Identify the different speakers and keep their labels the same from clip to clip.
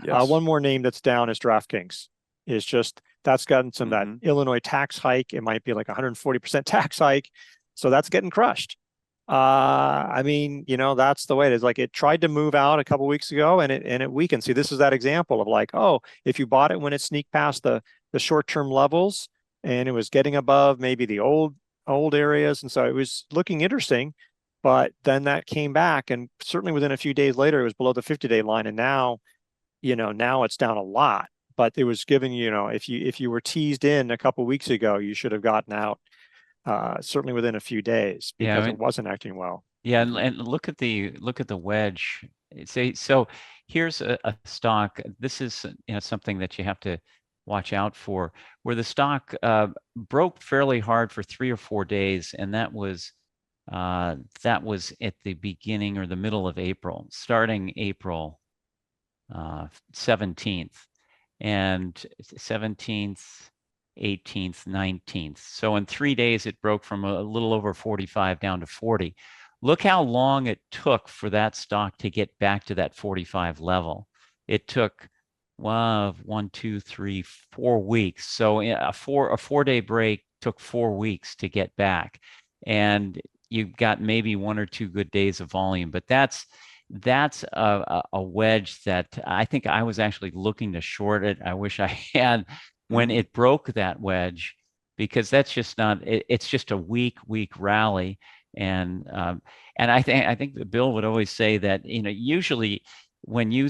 Speaker 1: Yes.
Speaker 2: One more name that's down is DraftKings. Is just that's gotten some that
Speaker 1: Hmm.
Speaker 2: Illinois tax hike. It might be like 140% tax hike, so that's getting crushed. I mean, that's the way it is. Like it tried to move out a couple weeks ago, and it weakened. See, this is that example of like, oh, if you bought it when it sneaked past the short-term levels and it was getting above maybe the old areas, and so it was looking interesting, but then that came back, and certainly within a few days later, it was below the 50-day line, and now it's down a lot. But it was giving if you were teased in a couple weeks ago, you should have gotten out certainly within a few days
Speaker 3: Yeah, I
Speaker 2: because it
Speaker 3: mean,
Speaker 2: wasn't acting well.
Speaker 3: yeah, and look at the wedge. Say so. Here's a stock. This is something that you have to watch out for, where the stock broke fairly hard for 3 or 4 days, and that was at the beginning or the middle of April, starting April 17th, and 17th, 18th, 19th. So in 3 days, it broke from a little over 45 down to 40. Look how long it took for that stock to get back to that 45 level. It took 4 weeks. So a 4-day break took 4 weeks to get back, and you've got maybe 1 or 2 good days of volume. But that's a wedge that I think I was actually looking to short it. I wish I had when
Speaker 1: Hmm.
Speaker 3: it broke that wedge, because that's just not. It's just a weak rally, and I think Bill would always say that usually when you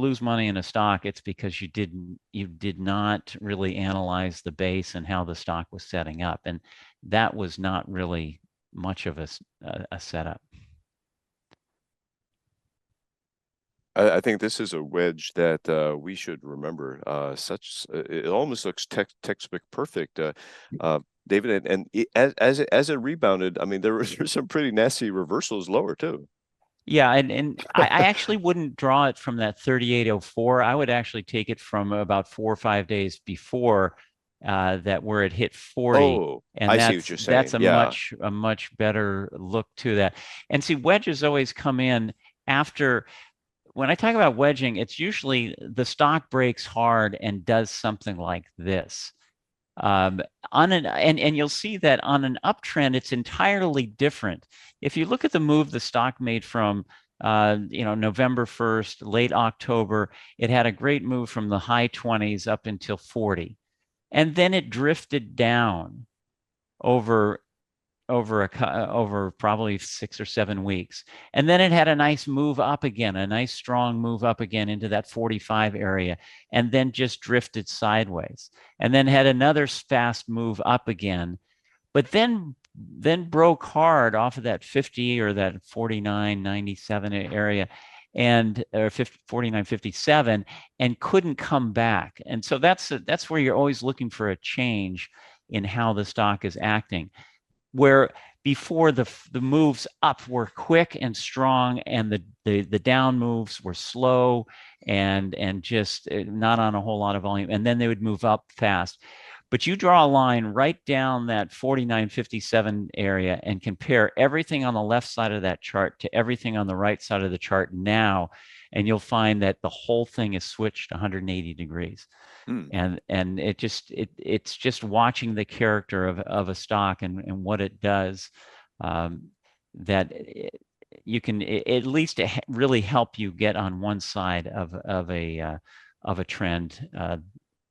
Speaker 3: lose money in a stock, it's because you did not really analyze the base and how the stock was setting up, and that was not really much of a setup.
Speaker 1: I think this is a wedge that we should remember. It almost looks textbook perfect. David, as it rebounded, I mean, there were some pretty nasty reversals lower too.
Speaker 3: Yeah, and I actually wouldn't draw it from that 3804. I would actually take it from about 4 or 5 days before that, where it hit 40,
Speaker 1: Oh,
Speaker 3: and
Speaker 1: I see what
Speaker 3: that's
Speaker 1: you're
Speaker 3: that's
Speaker 1: saying.
Speaker 3: a
Speaker 1: Yeah.
Speaker 3: much better look to that. And see, wedges always come in after. When I talk about wedging, it's usually the stock breaks hard and does something like this. Um, and you'll see that on an uptrend, it's entirely different. If you look at the move the stock made from November 1st, late October, it had a great move from the high 20s up until 40. And then it drifted down over over probably 6 or 7 weeks. And then it had a nice move up again, a nice strong move up again into that 45 area, and then just drifted sideways. And then had another fast move up again, but then broke hard off of that 50 or that 49.97 area, and or 50, 49.57, and couldn't come back. And so that's where you're always looking for a change in how the stock is acting, where before the moves up were quick and strong, and the down moves were slow and just not on a whole lot of volume, and then they would move up fast. But you draw a line right down that 49.57 area and compare everything on the left side of that chart to everything on the right side of the chart now, and you'll find that the whole thing is switched 180 degrees.
Speaker 1: Hmm.
Speaker 3: And it's just watching the character of a stock and what it does, um, that you can at least really help you get on one side of a trend.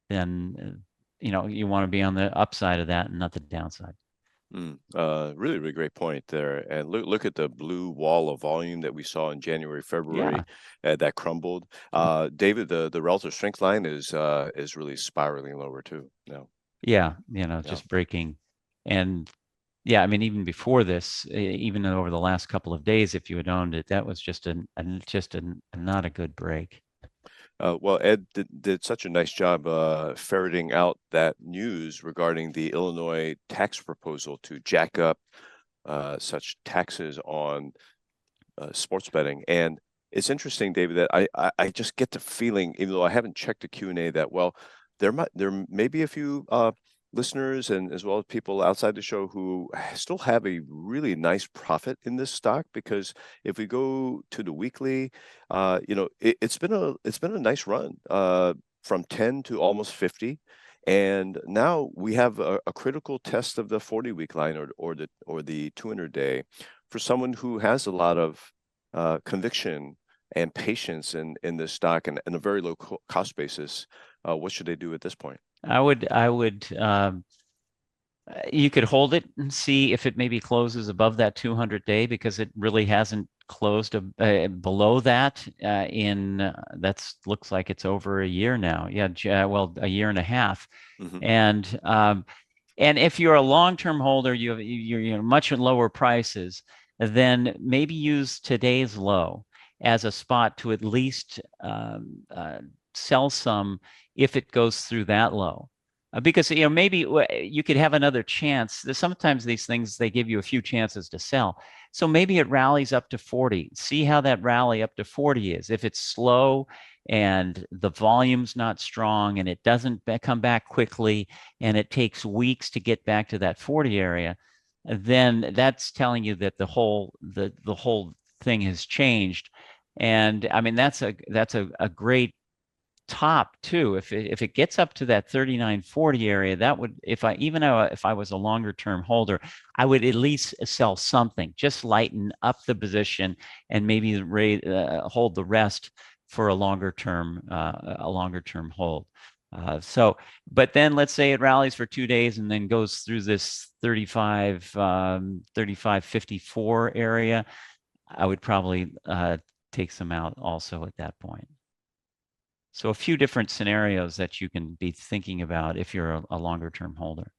Speaker 3: Then you want to be on the upside of that and not the downside.
Speaker 1: Really great point there. And look at the blue wall of volume that we saw in January,
Speaker 3: Yeah.
Speaker 1: February, that crumbled. David, the relative strength line is really spiraling lower too. No,
Speaker 3: Yeah,
Speaker 1: yeah.
Speaker 3: just breaking. And yeah, I mean, even before this, even over the last couple of days, if you had owned it, that was just not a good break.
Speaker 1: Well, Ed did such a nice job ferreting out that news regarding the Illinois tax proposal to jack up such taxes on sports betting. And it's interesting, David, that I just get the feeling, even though I haven't checked the Q&A that well, there may be a few listeners and as well as people outside the show who still have a really nice profit in this stock, because if we go to the weekly, it's been a nice run from 10 to almost 50. And now we have a critical test of the 40-week line or the 200-day for someone who has a lot of conviction and patience in this stock and a very low cost basis. What should they do at this point?
Speaker 3: I would you could hold it and see if it maybe closes above that 200-day, because it really hasn't closed below that that's looks like it's over a year now. Yeah, well, a year and a half.
Speaker 1: Mm-hmm.
Speaker 3: And if you're a long-term holder, you're much lower prices, then maybe use today's low as a spot to at least sell some if it goes through that low. Because maybe you could have another chance. Sometimes these things, they give you a few chances to sell. So maybe it rallies up to 40. See how that rally up to 40 is. If it's slow and the volume's not strong and it doesn't come back quickly and it takes weeks to get back to that 40 area, then that's telling you that the whole thing has changed. And I mean, that's a great top too. If it gets up to that 39.40 area, that would, if I was a longer term holder, I would at least sell something, just lighten up the position and maybe hold the rest for a longer term hold. But then let's say it rallies for 2 days and then goes through this 35.54 area. I would probably take some out also at that point. So a few different scenarios that you can be thinking about if you're a longer term holder.